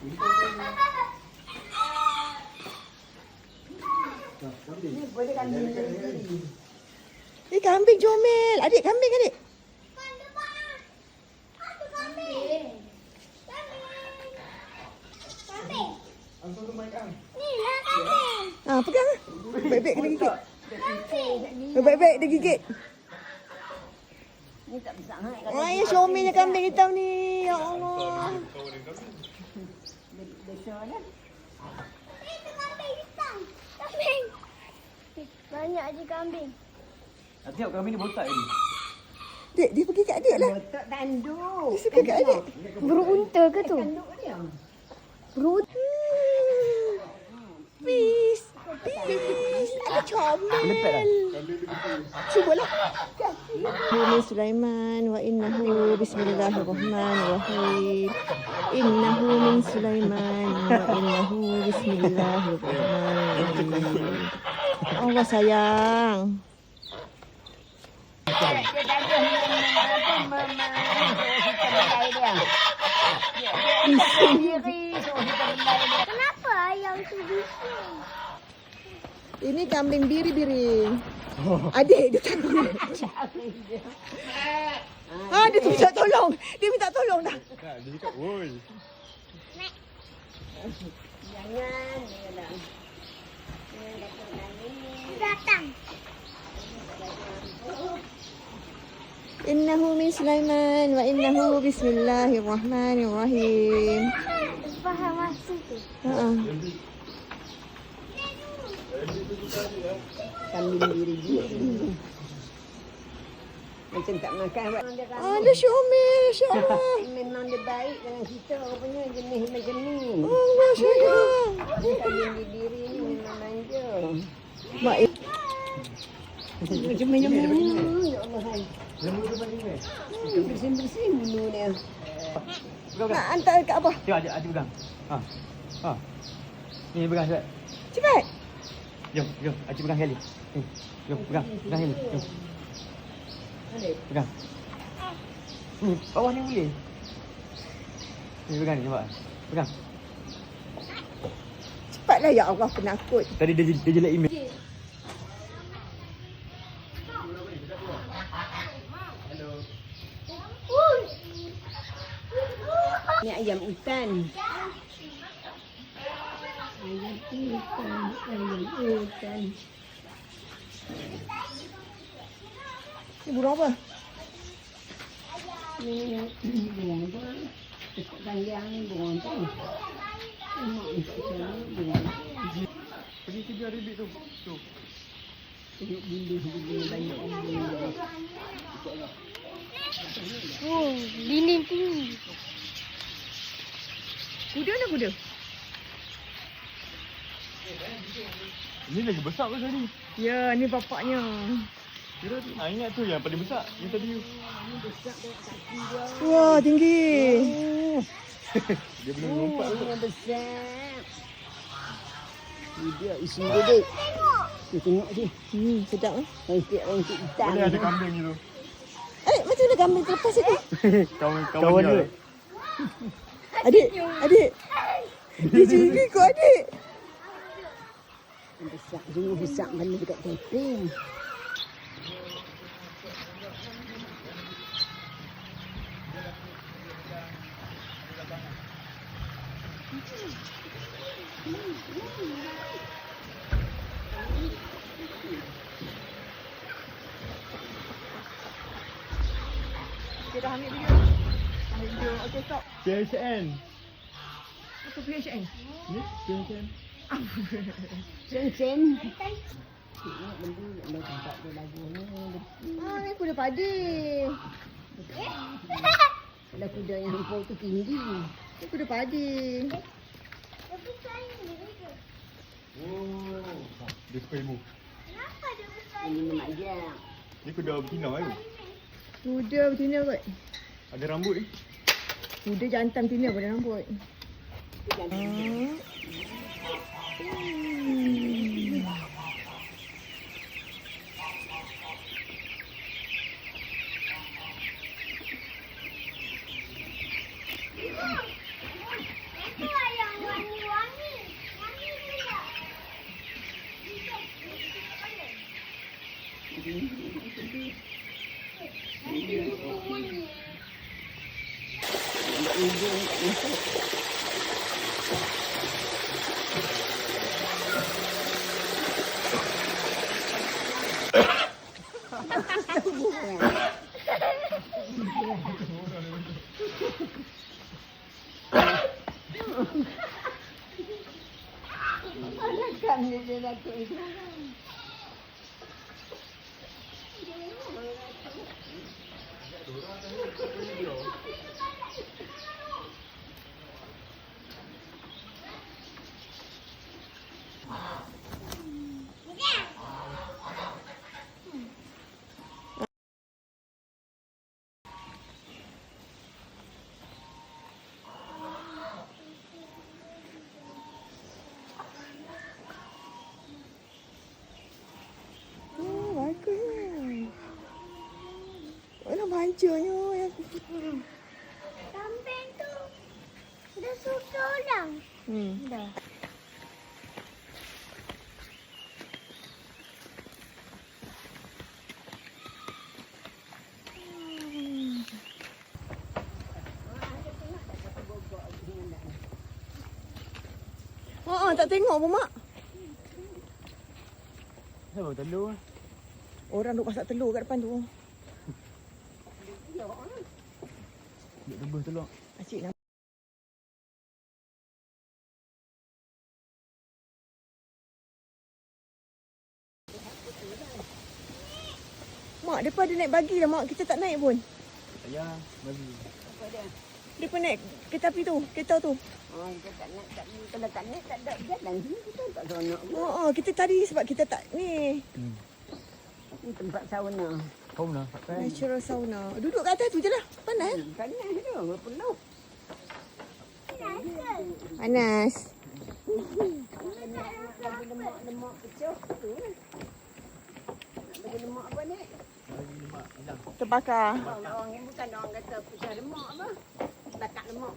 Ni boleh kambing sendiri. Kambing comel. Adik, kambing adik. Pegang. Baik-baik kena gigit. Baik-baik dia gigit. Ni tak besar sangat. Ay, syomelnya kambing hitam ni. Ya Allah. Besar dah. Itu kambing hitam. Kambing. Banyak je kambing. Tengok kami ni botak ni. Dek, dia pergi kat adik lah. Botak tanduk. Dia suka kat adik. Berunta ke tu? Tanduk dia. Berunta. Peace. Peace. Ada comel. Cubalah. Min Sulaiman wa innahu bismillahirrahmanirrahim. Innahu min Sulaiman wa innahu bismillahirrahmanirrahim. Allah sayang. Dia ada Kenapa ayam tu bising? Ini kambing biri-biri. Adik dia tolong. Dia tu minta tolong. Dia minta tolong dah. Dia cakap, woi. Jangan dia dah. Datang. Innahu min Sulaiman wa innahu bismillahirrahmanirrahim. Faham maksud tu? Kambing diri-diri. Macam tak makan. Ada syomel, insya-Allah. Memang dia baik dengan kita. Rupanya jenis macam ni. Allah sayang. Dia kambing diri ni memang manja. Baik. Macam mana ya Allah. Lembu tu bagi ni. Bersih-bersih bulu dia. Nak hantar kat apa? Tengok adik pegang. Ha. Ni pegang cepat. Cepat. Jom, Acik pegang sekali. Ni. Jom, pegang sekali. Jom. Pegang. Ni, bawah ni boleh. Ni pegang ni, nampak? Pegang. Cepatlah ya Allah, penakut. Tadi dia jelek email. Ni ayam hutan. Ayam hutan. Ni burung apa? Ni burung apa? Dekat panjang ni burung tu. Mak untuk sana burung. Pergi kejar ribik tu. Tu. Tengok bulu banyak bulu. Oh, dinding tinggi. Kuda nak kuda? Ni lagi besar ke tadi? Ya, ni bapaknya. Kira ingat tu yang paling besar. Yang tadi. Wah, tinggi. Dia belum lompat tu. Yang besar. Ni dia isi dedek. Tengok je. Sedap eh. Rengkit hitam. Boleh ada kambing tu. Macam mana kambing terlepas itu? Kawan dia. Adik. Dia curi kau adik. Besar dulu besar mana dekat teping. Dia dah ambil video. Okey, stop. PHN. Apa PHN? Ni PHN. Sen. Tengok benda nak tempat dia lagu ni. Ni kuda padi. Kalau kuda yang hempur tu tinggi. Ni kuda padi. Tapi saya ni ke? Oh. Dia suka ibu. Kenapa dia besar? Ini memang dia. Ni kuda betina tu. Kuda betina kot. Ada rambut ni. Kuda jantan betina pada rambut. Itu ayam Ujung tak masuk. Ada kami dia datuk itu. Bagusnya. Mana hancurnya yang Kambing tu dah susu orang. Dah. tak tengok pun mak. Siapa telur? Orang duk masak telur kat depan tu. Duk tebus telur. Asyik nak. Mak, depan ada naik bagi dah mak. Kita tak naik pun. Tak payah, bagi. Apa dia? Depan naik kereta api tu. Kereta tu. Oh, kita tak nak, kalau tak nak, tak ada jalan sini. Kita tak seronok pun. Kita tadi sebab kita tak ni. Ini tempat sauna. Home lah, kan? Natural sauna. Duduk kat atas tu je lah. Panas. Panas tu, berpeluh. Panas. Bagi lemak kecil tu lah. Bagi lemak apa ni? Terbakar. Orang ni bukan orang kata pusat lemak apa. Bakar lemak.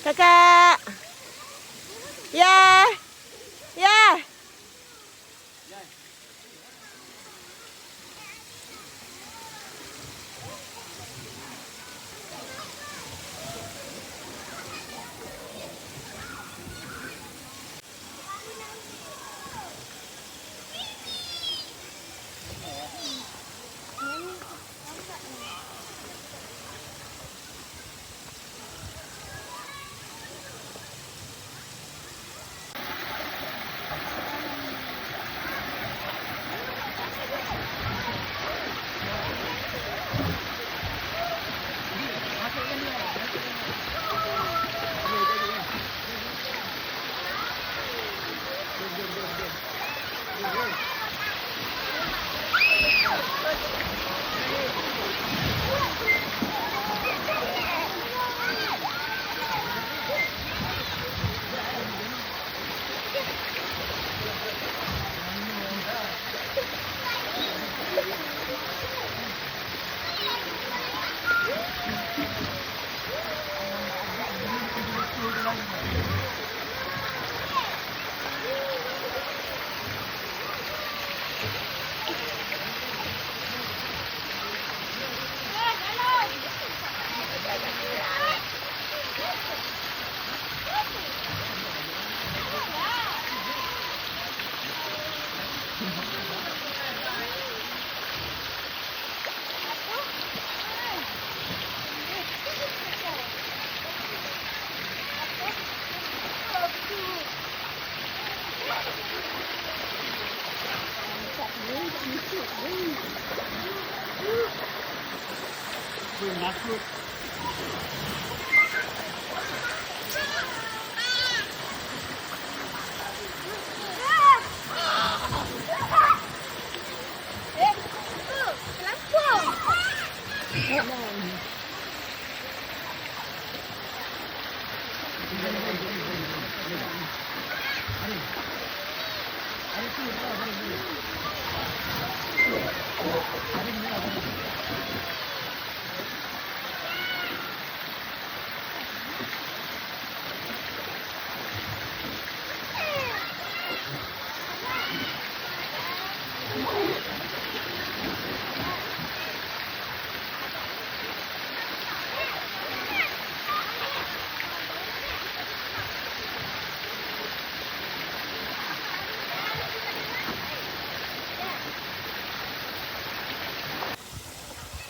Kakak. Ya. Ya.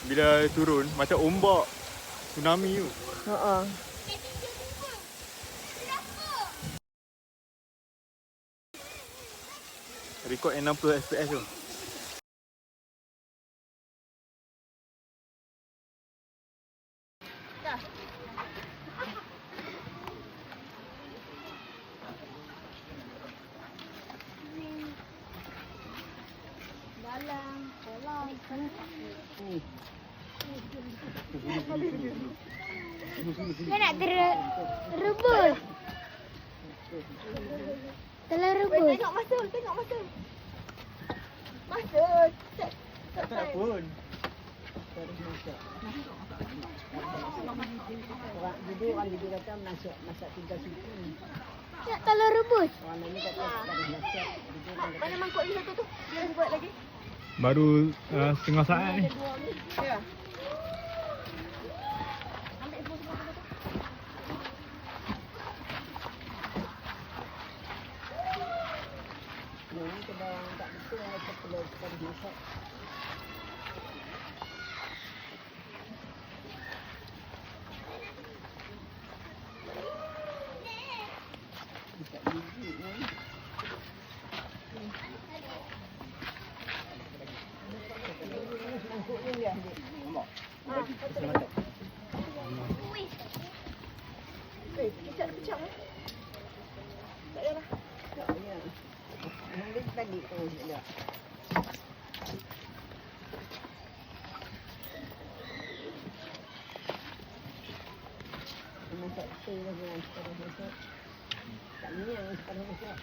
bila turun macam ombak tsunami tu. Ha. Rekod 60 fps tu. Dalam kolam. Ni. Dia nak rebus. Telur rebus. Tengok masa. Masa. Tak pun. Terus masak. Orang dulu kata masak 3 suku. Nak telur rebus. Orang lain kata tak masak. Mana mangkuk ni satu tu? Dia dah buat lagi. Baru setengah saat ni. Ya. Ni kalau tak betul kita perlu terus masak. Tak gigi ni. Mangkuk ni dia. Nampak? Kecap ni. Tak payahlah. Tak payah. Nanti tadi tu dia. Masak betul lah jangan sekarang masak. Tak minyak sekarang masak.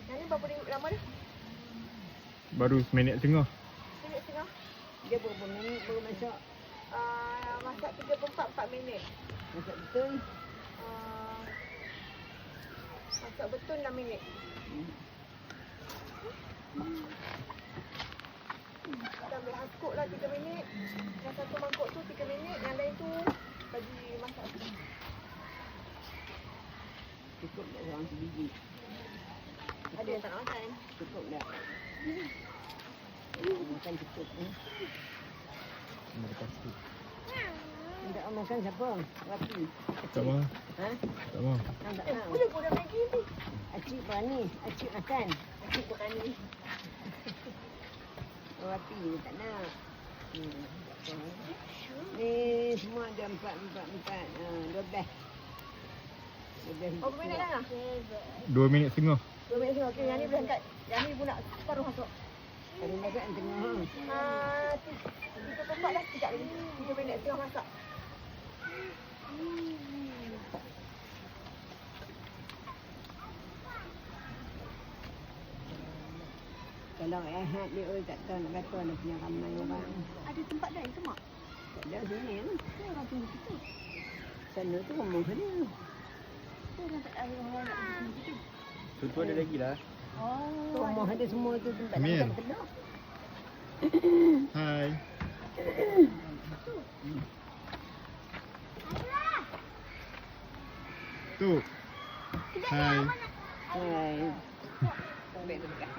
Yang ni berapa lama dah? Baru seminit setengah. Minit setengah. Dia berapa minit baru masak? Masak 34 minit. Masak betul. Masak betul 6 minit. Kita ambil haskuk lah 3 minit. Yang satu mangkuk tu 3 minit. Yang lain tu bagi masak. Cukup tak orang sebiji? Ada yang tak nak makan. Cukup tak? Makan cukup. Tidak makan siapa? Rapi. Tak mau. Ha? Tak mau. Tak mau. Boleh pun dah Maggi ni. Acik berani. Acik makan. Acik berani. Rapi ni tak nak. Ni semua ada 4. 12. Berapa minit dah lah? 2 minit setengah. 2 minit setengah. Okey, yang ni boleh angkat. Yang ni pun nak separuh masuk. Kalau masak yang tengah. 34 dah sekejap lagi. 3 minit setengah masak. Kalau Ahad dia tak tahu nak kata dia punya ramai orang. Ada tempat lain ke mak? Tak ada sini kan. Orang tunggu kita. Sana tu rumah sana. Orang tak ada orang nak pergi situ. Tu ada lagi lah. Oh. Rumah ada semua tu tempat Amin. nak telur. Hai. Tu. Hai. Hai. Baik tu dekat.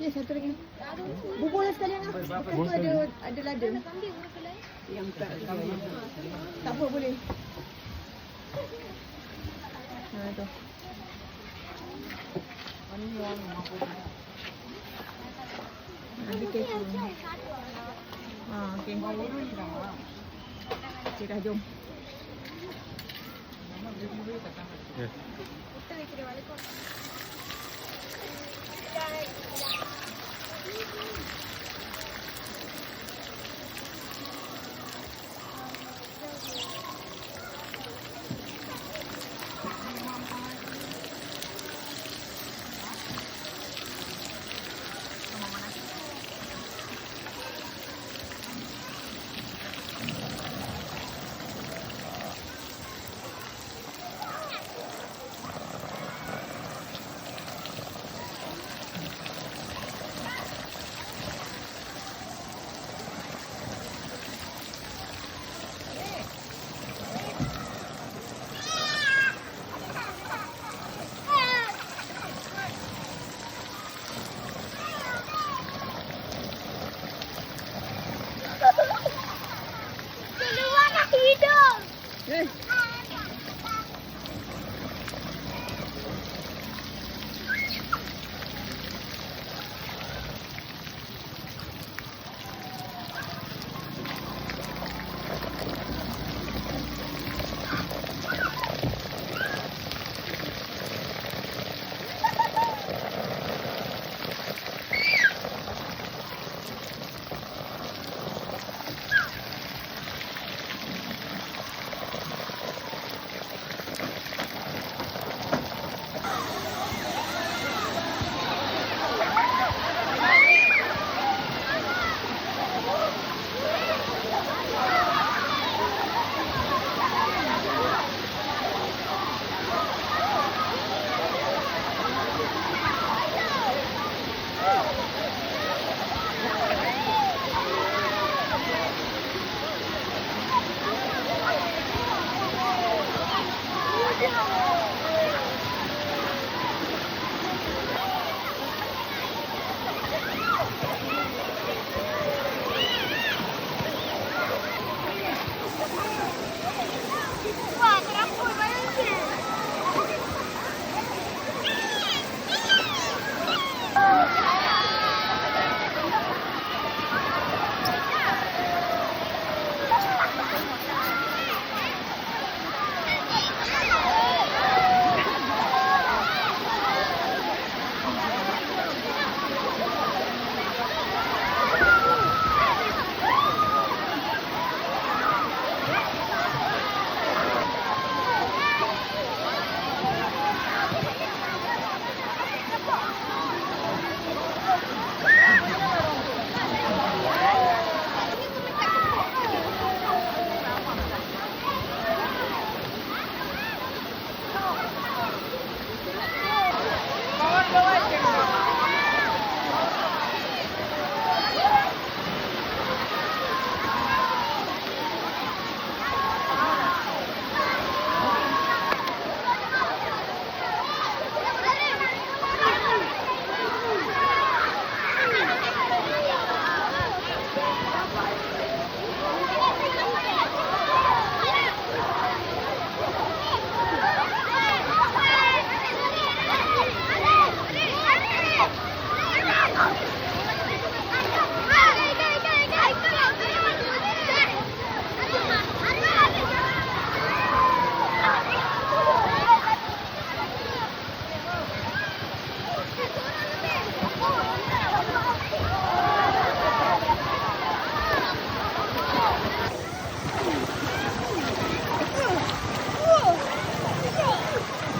Ya, satu lagi. Bubur lah sekalian lah. Lepas tu ada lada. Yang tak kami. Tak apa, boleh. Tu. Nanti kecoh. Okey. Okey, dah jom. Yes. Wah, terampil bayangin.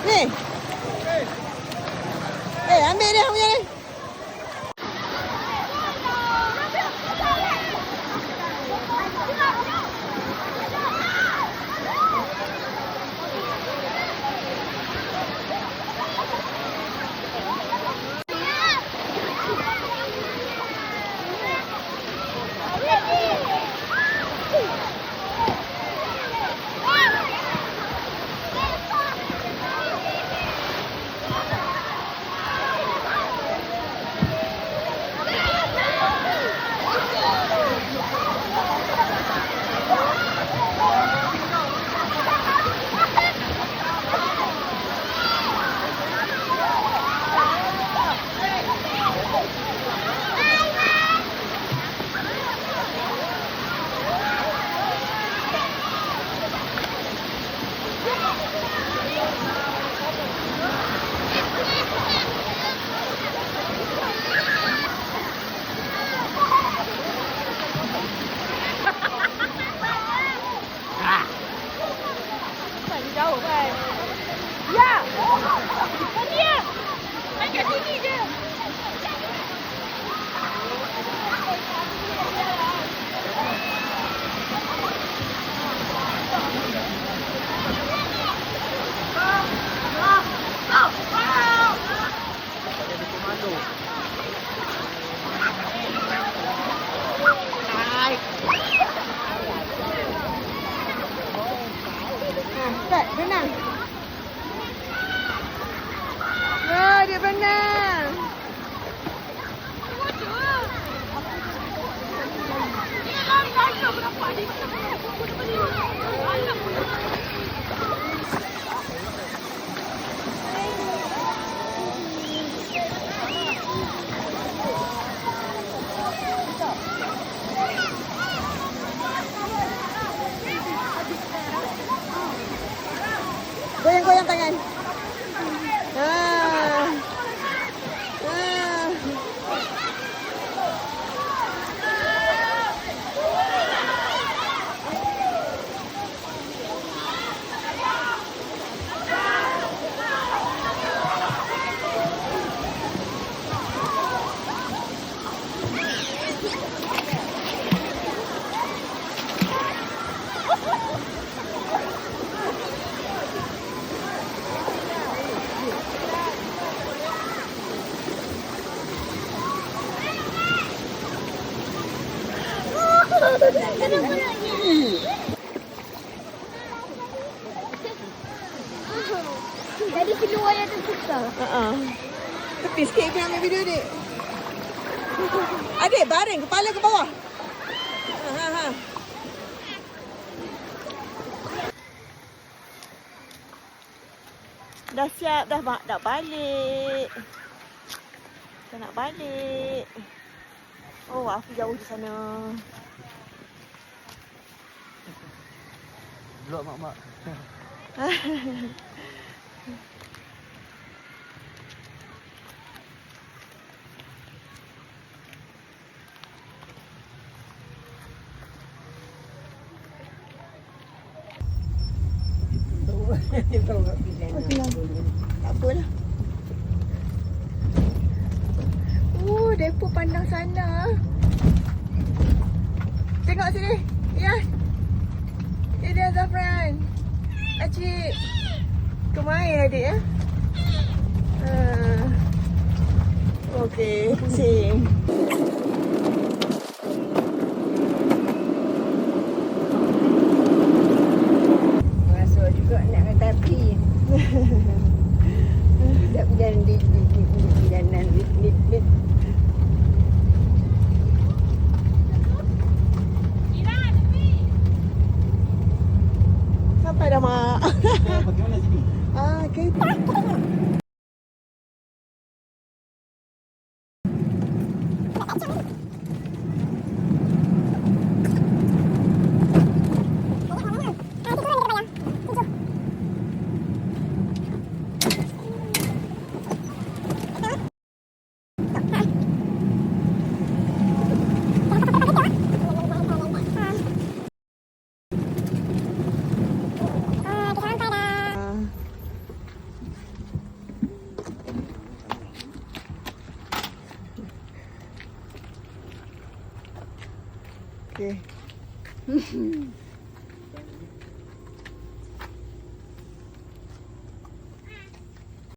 Ni. Ambil dia punya ni. Jauh kan? Ya! Tadi ya! Main kat sini je! Start, berenang. Ya, dia berenang. Dia lari-lari berapa dia. tangan. Ah. Ah. Jadi keluar yang tersusah. Tepi sikit aku nak ambil video adik. Adik baring kepala ke bawah. Ha. Dah siap dah mak nak balik. Dah nak balik. Oh, aku jauh di sana. Blok mak-mak. Tak apalah. Oh, depo pandang sana. Tengok sini. Ya. Ini dia Zafran. Acik. Kemain adik ya. Okey, pusing. Masuk juga nak kata api. Tak berjalan di jalanan lip. Sampai dah mak. Bagaimana sini? Okay. Okay.